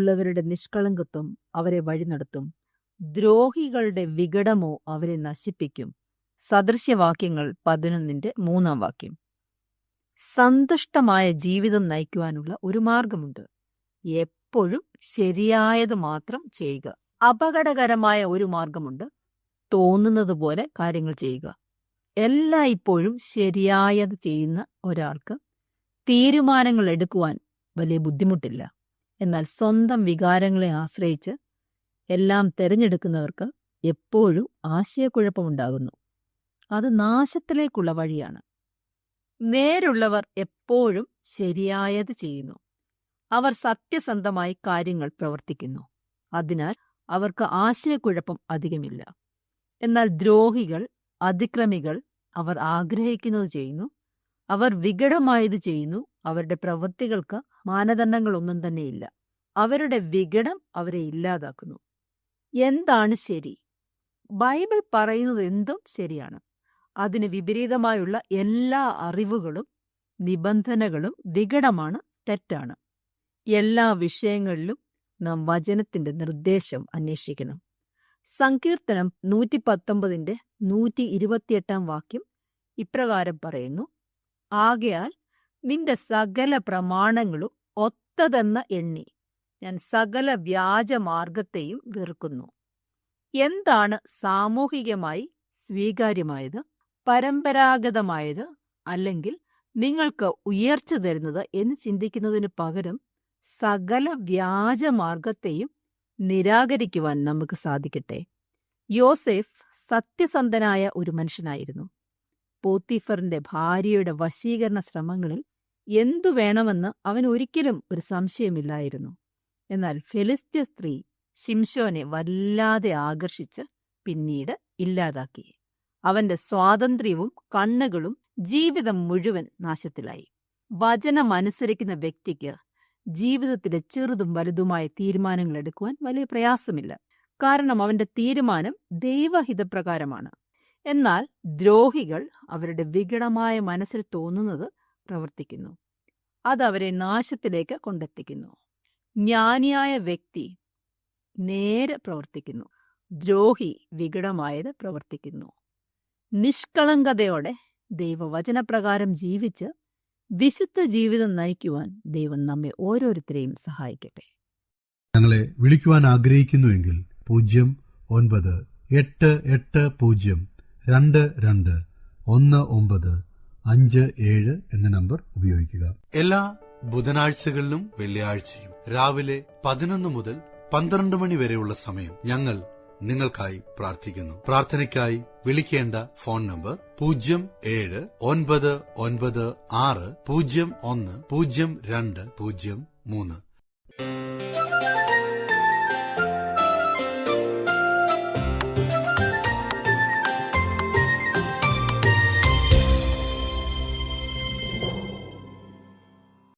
ഉള്ളവരുടെ നിഷ്കളങ്കത്വം അവരെ വഴി നടത്തും. ദ്രോഹികളുടെ വികടമോ അവരെ നശിപ്പിക്കും. സദൃശ്യവാക്യങ്ങൾ 11:3. സന്തുഷ്ടമായ ജീവിതം നയിക്കുവാനുള്ള ഒരു മാർഗമുണ്ട്. എപ്പോഴും ശരിയായത് മാത്രം ചെയ്യുക. അപകടകരമായ ഒരു മാർഗമുണ്ട്. തോന്നുന്നത് പോലെ കാര്യങ്ങൾ ചെയ്യുക. എല്ലായ്പ്പോഴും ശരിയായത് ചെയ്യുന്ന ഒരാൾക്ക് തീരുമാനങ്ങൾ എടുക്കുവാൻ വലിയ ബുദ്ധിമുട്ടില്ല. എന്നാൽ സ്വന്തം വികാരങ്ങളെ ആശ്രയിച്ച് എല്ലാം തിരഞ്ഞെടുക്കുന്നവർക്ക് എപ്പോഴും ആശയക്കുഴപ്പമുണ്ടാകുന്നു. അത് നാശത്തിലേക്കുള്ള വഴിയാണ്. നേരുള്ളവർ എപ്പോഴും ശരിയായത് ചെയ്യുന്നു. അവർ സത്യസന്ധമായി കാര്യങ്ങൾ പ്രവർത്തിക്കുന്നു. അതിനാൽ അവർക്ക് ആശയക്കുഴപ്പം അധികമില്ല. എന്നാൽ ദ്രോഹികൾ, അതിക്രമികൾ അവർ ആഗ്രഹിക്കുന്നത് ചെയ്യുന്നു. അവർ വികടമായത് ചെയ്യുന്നു. അവരുടെ പ്രവൃത്തികൾക്ക് മാനദണ്ഡങ്ങളൊന്നും തന്നെയില്ല. അവരുടെ വികടം അവരെ ഇല്ലാതാക്കുന്നു. എന്താണ് ശരി? ബൈബിൾ പറയുന്നത് എന്തും ശരിയാണ്. അതിന് വിപരീതമായുള്ള എല്ലാ അറിവുകളും നിബന്ധനകളും വികടമാണ്, തെറ്റാണ്. എല്ലാ വിഷയങ്ങളിലും നാം വചനത്തിന്റെ നിർദ്ദേശം അന്വേഷിക്കണം. സങ്കീർത്തനം 119:128 ഇപ്രകാരം പറയുന്നു: ആകയാൽ നിന്റെ സകല പ്രമാണങ്ങളും ഒത്തതെന്ന എണ്ണി ഞാൻ സകല വ്യാജമാർഗത്തെയും വെറുക്കുന്നു. എന്താണ് സാമൂഹികമായി സ്വീകാര്യമായത്, പരമ്പരാഗതമായത്, അല്ലെങ്കിൽ നിങ്ങൾക്ക് ഉയർച്ച തരുന്നത് എന്ന് ചിന്തിക്കുന്നതിന് പകരം സകല വ്യാജമാർഗത്തെയും നിരാകരിക്കുവാൻ നമുക്ക് സാധിക്കട്ടെ. യോസേഫ് സത്യസന്ധനായ ഒരു മനുഷ്യനായിരുന്നു. പോത്തിഫറിന്റെ ഭാര്യയുടെ വശീകരണ ശ്രമങ്ങളിൽ എന്തു വേണമെന്ന് അവൻ ഒരിക്കലും ഒരു സംശയമില്ലായിരുന്നു. എന്നാൽ ഫെലിസ്ത്യ സ്ത്രീ ശിംശോനെ വല്ലാതെ ആകർഷിച്ച് പിന്നീട് ഇല്ലാതാക്കി. അവന്റെ സ്വാതന്ത്ര്യവും കണ്ണുകളും ജീവിതം മുഴുവൻ നാശത്തിലായി. വചനമനുസരിക്കുന്ന വ്യക്തിക്ക് ജീവിതത്തിലെ ചെറുതും വലുതുമായ തീരുമാനങ്ങൾ എടുക്കുവാൻ വലിയ പ്രയാസമില്ല. കാരണം അവന്റെ തീരുമാനം ദൈവഹിതപ്രകാരമാണ്. എന്നാൽ ദ്രോഹികൾ അവരുടെ വികടമായ മനസ്സിൽ തോന്നുന്നത് പ്രവർത്തിക്കുന്നു. അതവരെ നാശത്തിലേക്ക് കൊണ്ടെത്തിക്കുന്നു. ജ്ഞാനിയായ വ്യക്തി നേരെ പ്രവർത്തിക്കുന്നു. ദ്രോഹി വികടമായത് പ്രവർത്തിക്കുന്നു. നിഷ്കളങ്കതയോടെ ദൈവവചനപ്രകാരം ജീവിച്ച് വിശുദ്ധ ജീവിതം നയിക്കുവാൻ ദൈവം നമ്മെ ഓരോരുത്തരെയും സഹായിക്കട്ടെ. ഞങ്ങളെ വിളിക്കുവാൻ ആഗ്രഹിക്കുന്നുവെങ്കിൽ 0988221957 എന്ന നമ്പർ ഉപയോഗിക്കുക. എല്ലാ ബുധനാഴ്ചകളിലും വെള്ളിയാഴ്ചയും രാവിലെ 11 മുതൽ 12 മണി വരെയുള്ള സമയം ഞങ്ങൾ നിങ്ങൾക്കായി പ്രാർത്ഥിക്കുന്നു. പ്രാർത്ഥനയ്ക്കായി വിളിക്കേണ്ട ഫോൺ നമ്പർ 079960010203.